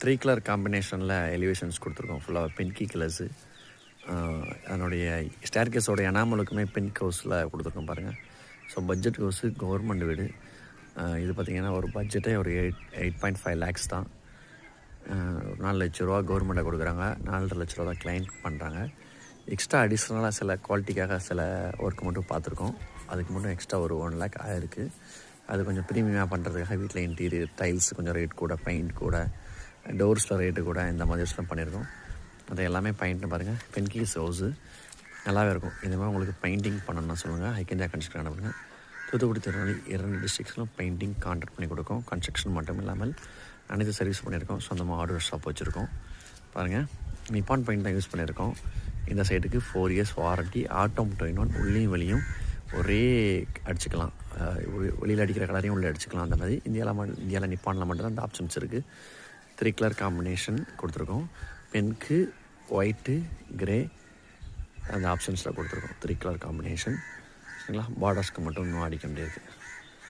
3 colour காம்பினேஷனில் elevations கொடுத்துருக்கோம். ஃபுல்லாக பென்கி கலர்ஸு. அதனுடைய ஸ்டேர்கேஸோட எனாமலுக்குமே பென்க் ஹவுஸில் கொடுத்துருக்கோம் பாருங்கள். ஸோ பட்ஜெட் ஹவுஸு, கவர்மெண்ட் வீடு. இது பார்த்திங்கன்னா ஒரு பட்ஜெட்டே ஒரு 8.5 லேக்ஸ் தான். 4 லட்ச ரூபா கவர்மெண்ட்டை கொடுக்குறாங்க, 4.5 லட்ச ரூபா தான் கிளைண்ட் பண்ணுறாங்க. எக்ஸ்ட்ரா அடிஷ்னலாக சில குவாலிட்டிக்காக சில ஒர்க் மட்டும் பார்த்துருக்கோம். அதுக்கு மட்டும் எக்ஸ்ட்ரா ஒரு 1 லேக் ஆயிருக்கு. அது கொஞ்சம் ப்ரீமியமாக பண்ணுறதுக்காக வீட்டில் இன்டீரியர் டைல்ஸ் கொஞ்சம் ரேட் கூட, பெயிண்ட் கூட, டோர்ஸில் ரேட்டு கூட, இந்த மாதிரி விஷயம் பண்ணியிருக்கோம். அது எல்லாமே பெயிண்ட்னு பாருங்கள். பென்கீஸ் ஹவுஸு நல்லாவே இருக்கும். இந்த மாதிரி உங்களுக்கு பெயிண்டிங் பண்ணணும்னா சொல்லுங்கள், ஹைக்கிந்தியா கன்ஸ்ட்ரக்ஷன் அனுப்புங்க. தூத்துக்குடி, திருநெல்வேலி 2 டிஸ்ட்ரிக்ஸ்லும் பெயிண்டிங் கான்ட்ராக்ட் பண்ணி கொடுக்கும். கன்ஸ்ட்ரக்ஷன் மட்டும் இல்லாமல் அனைத்து சர்வீஸ் பண்ணியிருக்கோம். சொந்தமாக ஹார்ட்வேர் ஷாப் வச்சுருக்கோம். பாருங்கள், நிப்பான் பெயிண்ட் தான் யூஸ் பண்ணியிருக்கோம். இந்த சைடுக்கு 4 இயர்ஸ் வாரண்ட்டி. ஆட்டோம் 2-in-1, உள்ளேயும் வெளியும் ஒரே அடிச்சுக்கலாம். வெளியில் அடிக்கிற கலரையும் உள்ளே அடிச்சுக்கலாம். அந்த மாதிரி இந்தியாவில் நிப்பானில் மட்டும்தான் அந்த ஆப்ஷன்ஸ் இருக்குது. 3 கலர் காம்பினேஷன் கொடுத்துருக்கோம். பென்க்கு, ஒயிட்டு, கிரே அந்த ஆப்ஷன்ஸில் கொடுத்துருக்கோம். 3 கலர் காம்பினேஷன். சரிங்களா? பார்டர்ஸ்க்கு மட்டும் இன்னும் அடிக்க முடியாது.